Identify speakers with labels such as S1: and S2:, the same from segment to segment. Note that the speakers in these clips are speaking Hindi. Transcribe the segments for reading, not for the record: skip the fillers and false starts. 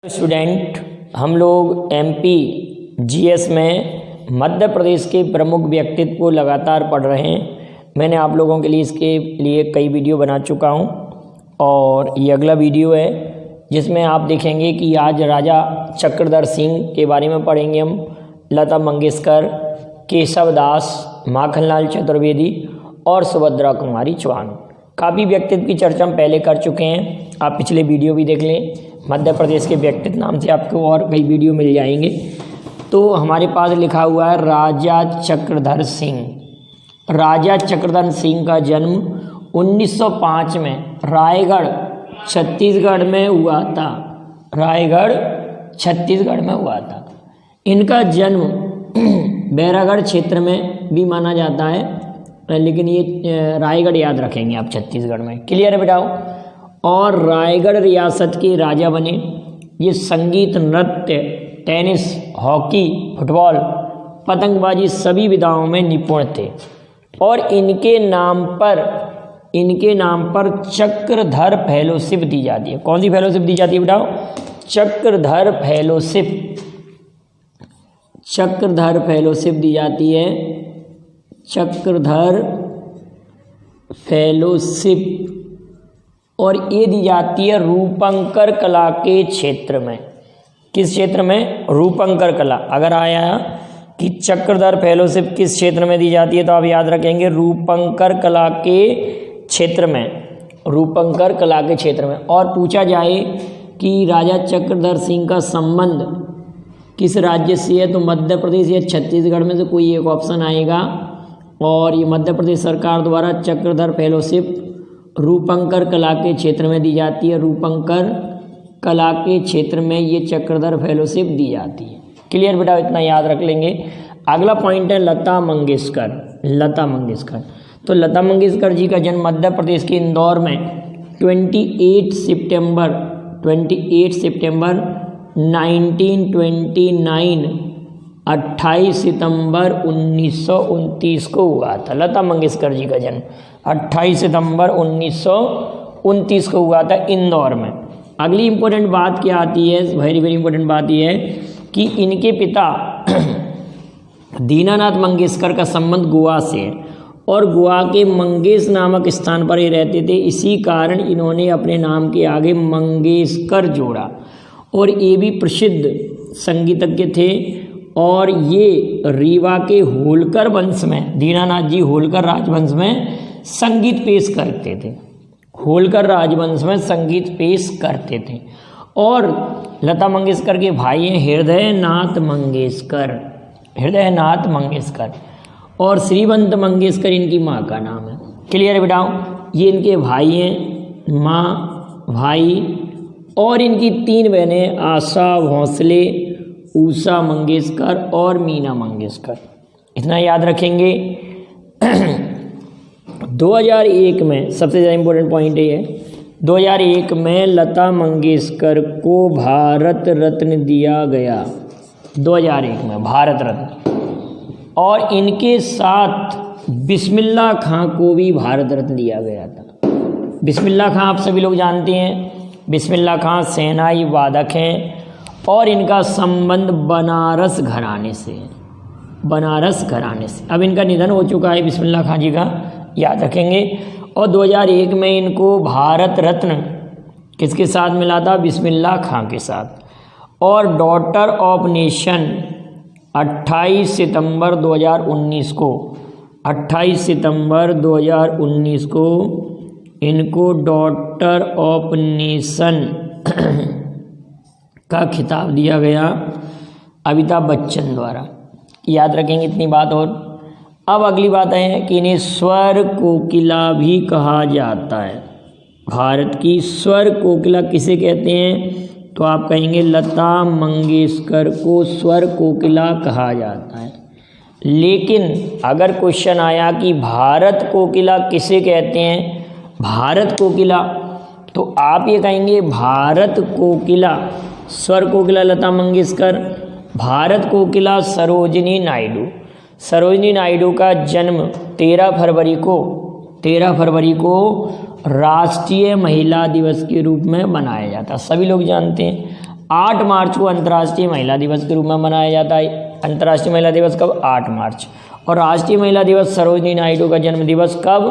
S1: स्टूडेंट, हम लोग एमपी जीएस में मध्य प्रदेश के प्रमुख व्यक्तित्व को लगातार पढ़ रहे हैं। मैंने आप लोगों के लिए इसके लिए कई वीडियो बना चुका हूं और ये अगला वीडियो है जिसमें आप देखेंगे कि आज राजा चक्रधर सिंह के बारे में पढ़ेंगे हम। लता मंगेशकर, केशव दास, माखनलाल चतुर्वेदी और सुभद्रा कुमारी चौहान। काफ़ी व्यक्तित्व की चर्चा हम पहले कर चुके हैं, आप पिछले वीडियो भी देख लें। मध्य प्रदेश के व्यक्तित्व नाम से आपको और कई वीडियो मिल जाएंगे। तो हमारे पास लिखा हुआ है राजा चक्रधर सिंह। राजा चक्रधर सिंह का जन्म 1905 में रायगढ़ छत्तीसगढ़ में हुआ था। रायगढ़ छत्तीसगढ़ में हुआ था। इनका जन्म बैरागढ़ क्षेत्र में भी माना जाता है, लेकिन ये रायगढ़ याद रखेंगे आप, छत्तीसगढ़ में। क्लियर है बेटाओ। और रायगढ़ रियासत के राजा बने। ये संगीत, नृत्य, टेनिस, हॉकी, फुटबॉल, पतंगबाजी सभी विधाओं में निपुण थे। और इनके नाम पर चक्रधर फेलोशिप दी जाती है। कौन सी फेलोशिप दी जाती है बेटाओ? चक्रधर फेलोशिप। चक्रधर फेलोशिप दी जाती है। चक्रधर फेलोशिप। और ये दी जाती है रूपंकर कला के क्षेत्र में। किस क्षेत्र में? रूपंकर कला। अगर आया कि चक्रधर फेलोशिप किस क्षेत्र में दी जाती है तो आप याद रखेंगे रूपंकर कला के क्षेत्र में। रूपंकर कला के क्षेत्र में। और पूछा जाए कि राजा चक्रधर सिंह का संबंध किस राज्य से है तो मध्य प्रदेश या छत्तीसगढ़ में से कोई एक ऑप्शन आएगा। और ये मध्य प्रदेश सरकार द्वारा चक्रधर फेलोशिप रूपंकर कला के क्षेत्र में दी जाती है। रूपंकर कला के क्षेत्र में ये चक्रधर फेलोशिप दी जाती है। क्लियर बेटा, इतना याद रख लेंगे। अगला पॉइंट है लता मंगेशकर। लता मंगेशकर, तो लता मंगेशकर जी का जन्म मध्य प्रदेश के इंदौर में 28 सितंबर 1929 28 सितंबर 1929 को हुआ था। लता मंगेशकर जी का जन्म 28 सितंबर 1929 को हुआ था इंदौर में। अगली इम्पोर्टेंट बात क्या आती है, वेरी वेरी इंपॉर्टेंट बात यह है कि इनके पिता दीनानाथ मंगेशकर का संबंध गोवा से है और गोवा के मंगेश नामक स्थान पर ही रहते थे। इसी कारण इन्होंने अपने नाम के आगे मंगेशकर जोड़ा। और ये भी प्रसिद्ध संगीतज्ञ थे और ये रीवा के होलकर वंश में, दीनानाथ जी होलकर राजवंश में संगीत पेश करते थे। होलकर राजवंश में संगीत पेश करते थे। और लता मंगेशकर के भाई हैं हृदयनाथ मंगेशकर। हृदयनाथ मंगेशकर और श्रीवंत मंगेशकर इनकी माँ का नाम है। क्लियर है बेटाओ। ये इनके भाई हैं, माँ, भाई। और इनकी 3 बहनें आशा भोसले, उषा मंगेशकर और मीना मंगेशकर। इतना याद रखेंगे। 2001 में सबसे ज़्यादा इम्पोर्टेंट पॉइंट ये है, 2001 में लता मंगेशकर को भारत रत्न दिया गया। 2001 में भारत रत्न। और इनके साथ बिस्मिल्लाह खां को भी भारत रत्न दिया गया था। बिस्मिल्लाह खां आप सभी लोग जानते हैं। बिस्मिल्लाह खां शहनाई वादक हैं और इनका संबंध बनारस घराने से है। बनारस घराने से। अब इनका निधन हो चुका है बिस्मिल्लाह खां जी का, याद रखेंगे। और 2001 में इनको भारत रत्न किसके साथ मिला था? बिस्मिल्लाह खां के साथ। और डॉटर ऑफ नेशन 28 सितंबर 2019 को, 28 सितंबर 2019 को इनको डॉटर ऑफ नेशन का खिताब दिया गया अमिताभ बच्चन द्वारा। याद रखेंगे इतनी बात। और अब अगली बात है कि इन्हें स्वर कोकिला भी कहा जाता है। भारत की स्वर कोकिला किसे कहते हैं तो आप कहेंगे लता मंगेशकर को स्वर कोकिला कहा जाता है। लेकिन अगर क्वेश्चन आया कि भारत कोकिला किसे कहते हैं, भारत कोकिला, तो आप ये कहेंगे भारत कोकिला, स्वर कोकिला लता मंगेशकर, भारत कोकिला सरोजिनी नायडू। सरोजिनी नायडू का जन्म 13 फरवरी को राष्ट्रीय महिला दिवस के रूप में मनाया जाता, सभी लोग जानते हैं। 8 मार्च को अंतर्राष्ट्रीय महिला दिवस के रूप में मनाया जाता है। अंतर्राष्ट्रीय महिला दिवस कब? 8 मार्च। और राष्ट्रीय महिला दिवस सरोजिनी नायडू का जन्म दिवस कब?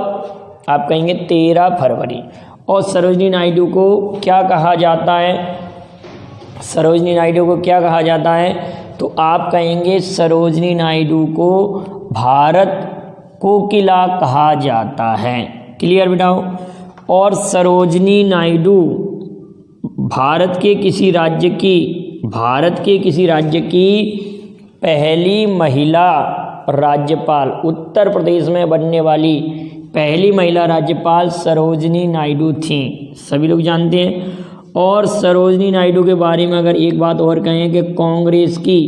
S1: आप कहेंगे 13 फरवरी। और सरोजिनी नायडू को क्या कहा जाता है? सरोजिनी नायडू को क्या कहा जाता है? तो आप कहेंगे सरोजिनी नायडू को भारत कोकिला कहा जाता है। क्लियर बेटाओ? और सरोजिनी नायडू भारत के किसी राज्य की पहली महिला राज्यपाल, उत्तर प्रदेश में बनने वाली पहली महिला राज्यपाल सरोजिनी नायडू थी, सभी लोग जानते हैं। और सरोजिनी नायडू के बारे में अगर एक बात और कहें कि कांग्रेस की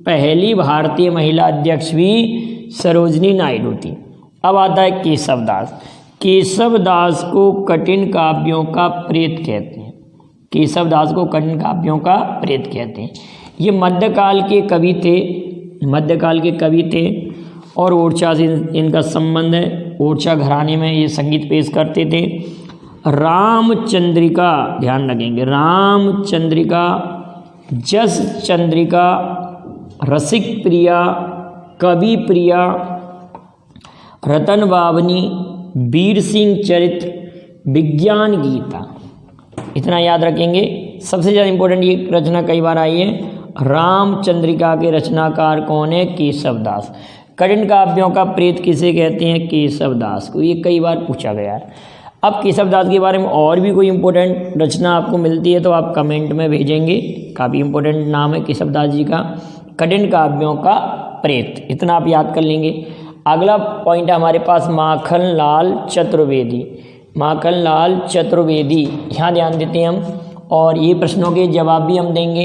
S1: पहली भारतीय महिला अध्यक्ष भी सरोजिनी नायडू थी। अब आता है केशव दास। केशव दास को कठिन काव्यों का प्रेत कहते हैं। केशव दास को कठिन काव्यों का प्रेत कहते हैं। ये मध्यकाल के कवि थे और ओरछा से इनका संबंध है। ओरछा घराने में ये संगीत पेश करते थे। रामचंद्रिका, ध्यान रखेंगे, रामचंद्रिका, जस चंद्रिका, रसिक प्रिया, कवि प्रिया, रतन बावनी, वीर सिंह चरित्र, विज्ञान गीता, इतना याद रखेंगे। सबसे ज़्यादा इंपॉर्टेंट ये रचना कई बार आई है। रामचंद्रिका के रचनाकार कौन है? केशव दास। कठिन काव्यों का प्रेत किसे कहते हैं? केशव दास को। ये कई बार पूछा गया है। अब केशव दास के बारे में और भी कोई इंपॉर्टेंट रचना आपको मिलती है तो आप कमेंट में भेजेंगे। काफ़ी इंपॉर्टेंट नाम है केशव दास जी का, कठिन काव्यों का प्रेत, इतना आप याद कर लेंगे। अगला पॉइंट है हमारे पास माखनलाल चतुर्वेदी। माखनलाल चतुर्वेदी, यहाँ ध्यान देते हैं हम, और ये प्रश्नों के जवाब भी हम देंगे।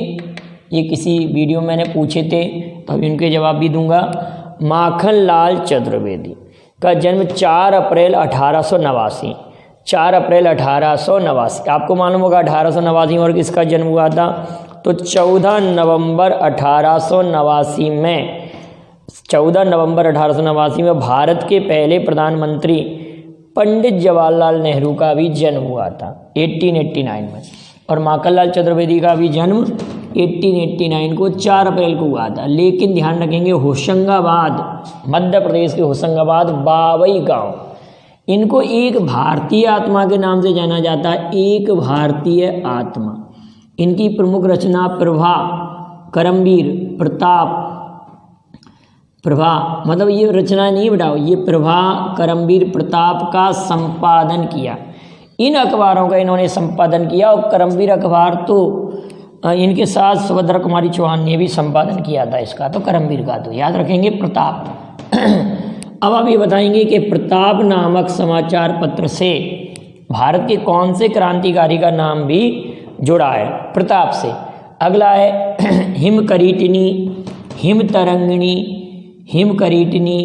S1: ये किसी वीडियो में मैंने पूछे थे तो अभी इनके जवाब भी दूंगा। माखनलाल चतुर्वेदी का जन्म 4 अप्रैल 1889, 4 अप्रैल 1889। आपको मालूम होगा 1889 और किसका जन्म हुआ था? तो 14 नवंबर 1889 में, 14 नवंबर 1889 में भारत के पहले प्रधानमंत्री पंडित जवाहरलाल नेहरू का भी जन्म हुआ था 1889 में। और माखनलाल चतुर्वेदी का भी जन्म 1889 को 4 अप्रैल को हुआ था। लेकिन ध्यान रखेंगे होशंगाबाद, मध्य प्रदेश के होशंगाबाद बावई गांव, इनको एक भारतीय आत्मा के नाम से जाना जाता है। एक भारतीय आत्मा। इनकी प्रमुख रचना प्रभा, करमवीर, प्रताप, प्रभा, मतलब ये रचना नहीं बताओ, ये प्रभा, करमवीर, प्रताप का संपादन किया। इन अखबारों का इन्होंने संपादन किया। और करमवीर अखबार तो इनके साथ सुभद्रा कुमारी चौहान ने भी संपादन किया था इसका, तो करमवीर का तो याद रखेंगे प्रताप। अब आप ये बताएंगे कि प्रताप नामक समाचार पत्र से भारत के कौन से क्रांतिकारी का नाम भी जुड़ा है? प्रताप से। अगला है हिमकरीटिनी, हिमतरंगिणी, हिमकरीटिनी,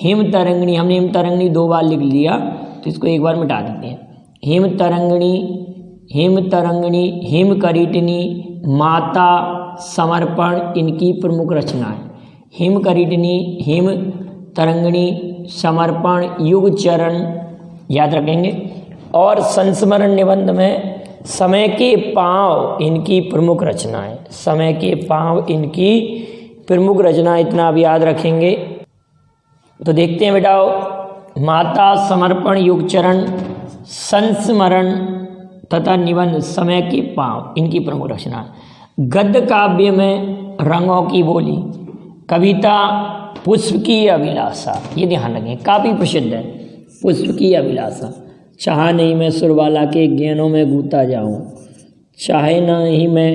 S1: हिमतरंगिणी। हमने हिमतरंगिणी 2 बार लिख लिया तो इसको एक बार मिटा देते हैं। हिमतरंगिणी, हिमतरंगिणी, हिमकरीटिनी, माता, समर्पण, इनकी प्रमुख रचना है। हिमकरीटिनी, हिमतरंगिणी, समर्पण, युगचरण, याद रखेंगे। और संस्मरण निबंध में समय के पाँव, इनकी प्रमुख रचना है। समय के पाँव, इनकी प्रमुख रचना, इतना आप याद रखेंगे। तो देखते हैं बेटाओ, माता, समर्पण, युगचरण, संस्मरण तथा निबंध, समय के पाँव, इनकी प्रमुख रचना। गद्य काव्य में रंगों की बोली, कविता पुष्प की अभिलाषा, ये ध्यान रखें, काफ़ी प्रसिद्ध है। पुष्प की अभिलाषा, चाह नहीं मैं सुरबाला के ज्ञानों में गूता जाऊं, चाहे ना ही मैं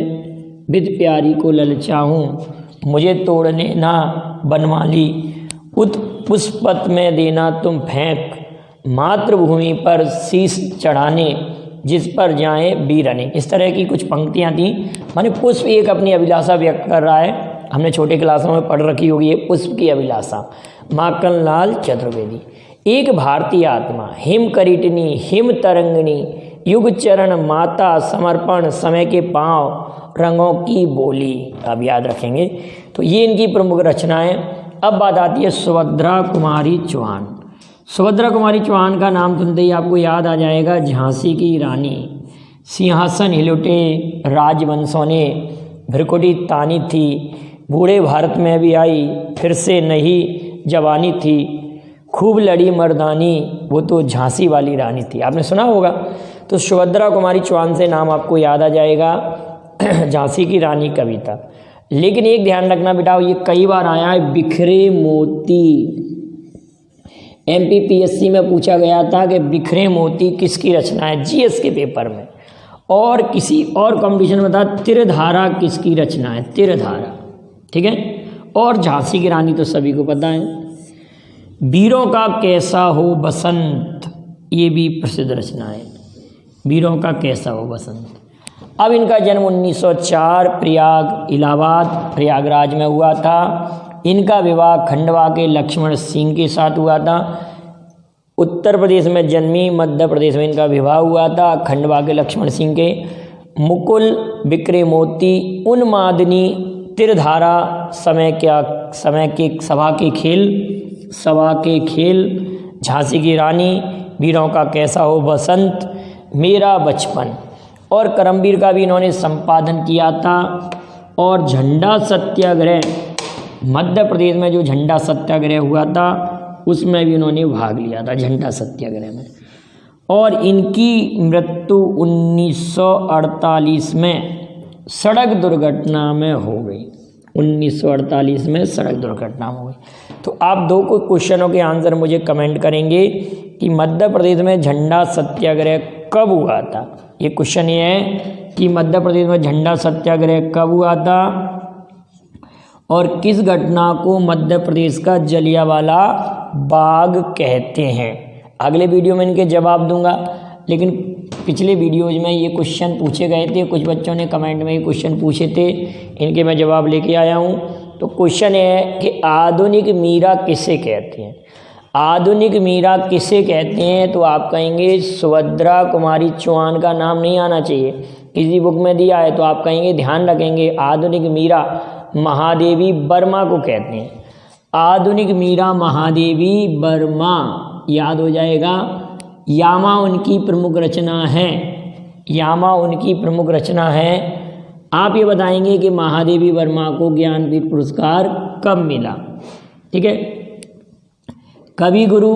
S1: विद प्यारी को ललचाऊं, मुझे तोड़ने ना बनमाली, उत पुष्पत में देना तुम फेंक, मातृभूमि पर शीश चढ़ाने जिस पर जाएं वीरने। इस तरह की कुछ पंक्तियां थी। माने पुष्प एक अपनी अभिलाषा व्यक्त कर रहा है। हमने छोटे क्लासों में पढ़ रखी होगी ये पुष्प की अभिलाषा। माखनलाल चतुर्वेदी। एक भारतीय आत्मा, हिमकरीटिनी, हिमतरंगिणी, युगचरण, माता, समर्पण, समय के पाँव, रंगों की बोली, अब याद रखेंगे। तो ये इनकी प्रमुख रचनाएं। अब बात आती है सुभद्रा कुमारी चौहान। सुभद्रा कुमारी चौहान का नाम सुनते ही आपको याद आ जाएगा झांसी की रानी। सिंहासन हिलोटे राजवंशों ने, भ्रिकुटी तानी थी, बूढ़े भारत में भी आई, फिर से नहीं जवानी थी, खूब लड़ी मर्दानी, वो तो झांसी वाली रानी थी। आपने सुना होगा। तो सुभद्रा कुमारी चौहान से नाम आपको याद आ जाएगा, झांसी की रानी कविता। लेकिन एक ध्यान रखना बेटा, ये कई बार आया है, बिखरे मोती। MPPSC में पूछा गया था कि बिखरे मोती किसकी रचना है, GS के पेपर में। और किसी और कंपटीशन में था तिरधारा किसकी रचना है, तिरधारा, ठीक है। और झांसी की रानी तो सभी को पता है। वीरों का कैसा हो बसंत, ये भी प्रसिद्ध रचना है, वीरों का कैसा हो बसंत। अब इनका जन्म 1904 प्रयाग इलाहाबाद प्रयागराज में हुआ था। इनका विवाह खंडवा के लक्ष्मण सिंह के साथ हुआ था। उत्तर प्रदेश में जन्मी, मध्य प्रदेश में इनका विवाह हुआ था खंडवा के लक्ष्मण सिंह के। मुकुल, बिक्रे मोती, उन्मादिनी, तिरधारा, समय के सभा के खेल, झांसी की रानी, वीरों का कैसा हो बसंत, मेरा बचपन और करमवीर का भी इन्होंने संपादन किया था। और झंडा सत्याग्रह, मध्य प्रदेश में जो झंडा सत्याग्रह हुआ था उसमें भी इन्होंने भाग लिया था, झंडा सत्याग्रह में। और इनकी मृत्यु 1948 में सड़क दुर्घटना में हो गई। 1948 में सड़क दुर्घटना हो गई। तो आप दो क्वेश्चनों के आंसर मुझे कमेंट करेंगे कि मध्य प्रदेश में झंडा सत्याग्रह कब हुआ था। ये क्वेश्चन ये है कि मध्य प्रदेश में झंडा सत्याग्रह कब हुआ था और किस घटना को मध्य प्रदेश का जलियांवाला बाग कहते हैं। अगले वीडियो में इनके जवाब दूंगा, लेकिन पिछले वीडियोज में ये क्वेश्चन पूछे गए थे, कुछ बच्चों ने कमेंट में ये क्वेश्चन पूछे थे, इनके मैं जवाब लेके आया हूँ। तो क्वेश्चन ये है कि आधुनिक मीरा किसे कहते हैं। आधुनिक मीरा किसे कहते हैं, तो आप कहेंगे सुभद्रा कुमारी चौहान का नाम नहीं आना चाहिए, किसी बुक में दिया है तो आप कहेंगे, ध्यान रखेंगे, आधुनिक मीरा महादेवी वर्मा को कहते हैं। आधुनिक मीरा महादेवी वर्मा याद हो जाएगा। यामा उनकी प्रमुख रचना है, यामा उनकी प्रमुख रचना है। आप ये बताएंगे कि महादेवी वर्मा को ज्ञानपीठ पुरस्कार कब मिला, ठीक है। कवि गुरु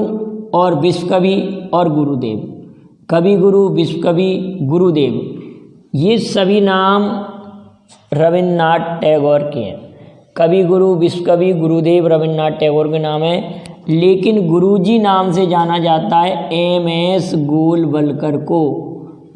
S1: और विश्व कवि और गुरुदेव, कवि गुरु विश्व कवि गुरुदेव, ये सभी नाम रविन्द्रनाथ टैगोर के हैं। कवि गुरु विश्व कवि गुरुदेव रविन्द्रनाथ टैगोर के नाम है, लेकिन गुरुजी नाम से जाना जाता है MS गोलवलकर को।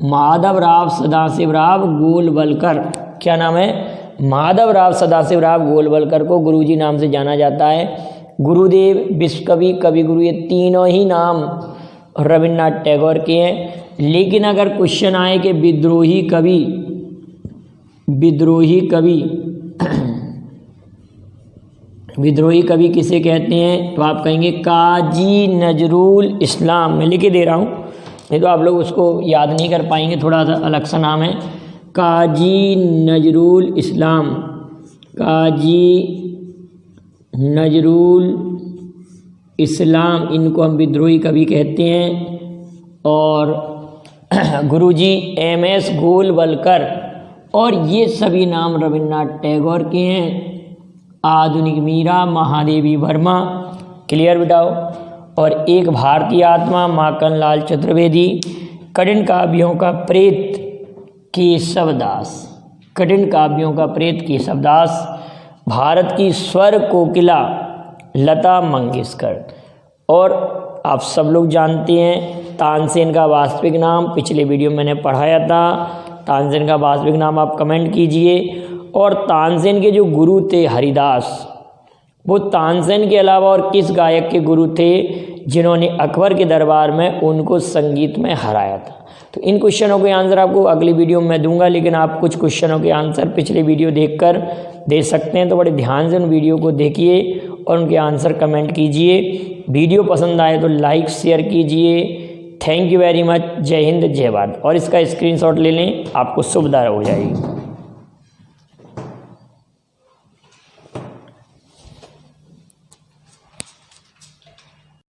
S1: माधवराव सदाशिवराव गोलवलकर, क्या नाम है, माधवराव सदाशिवराव गोलवलकर को गुरुजी नाम से जाना जाता है। गुरुदेव, विश्व कवि, कवि गुरु, ये तीनों ही नाम रविन्द्रनाथ टैगोर के हैं। लेकिन अगर क्वेश्चन आए कि विद्रोही कवि, विद्रोही कवि किसे कहते हैं, तो आप कहेंगे काजी नजरुल इस्लाम। मैं लिख के दे रहा हूँ, नहीं तो आप लोग उसको याद नहीं कर पाएंगे, थोड़ा सा अलग सा नाम है, काजी नजरुल इस्लाम, काजी नजरुल इस्लाम, इनको हम विद्रोही कवि कहते हैं। और गुरुजी MS गोलवलकर, और ये सभी नाम रविन्द्रनाथ टैगोर के हैं। आधुनिक मीरा महादेवी वर्मा, क्लियर बिटाओ। और एक भारतीय आत्मा माखनलाल चतुर्वेदी। कठिन काव्यों का प्रेत केशवदास, कठिन काव्यों का प्रेत केशवदास। भारत की स्वर कोकिला लता मंगेशकर। और आप सब लोग जानते हैं तानसेन का वास्तविक नाम, पिछले वीडियो में मैंने पढ़ाया था। तानसेन का वास्तविक नाम आप कमेंट कीजिए। और तानसेन के जो गुरु थे हरिदास, वो तानसेन के अलावा और किस गायक के गुरु थे जिन्होंने अकबर के दरबार में उनको संगीत में हराया था। तो इन क्वेश्चनों के आंसर आपको अगली वीडियो में दूंगा, लेकिन आप कुछ क्वेश्चनों के आंसर पिछले वीडियो देखकर दे सकते हैं। तो बड़े ध्यान से उन वीडियो को देखिए और उनके आंसर कमेंट कीजिए। वीडियो पसंद आए तो लाइक शेयर कीजिए। Thank you very much. जय हिंद, जय भारत। और इसका स्क्रीनशॉट ले लें, आपको सुविधा हो जाएगी।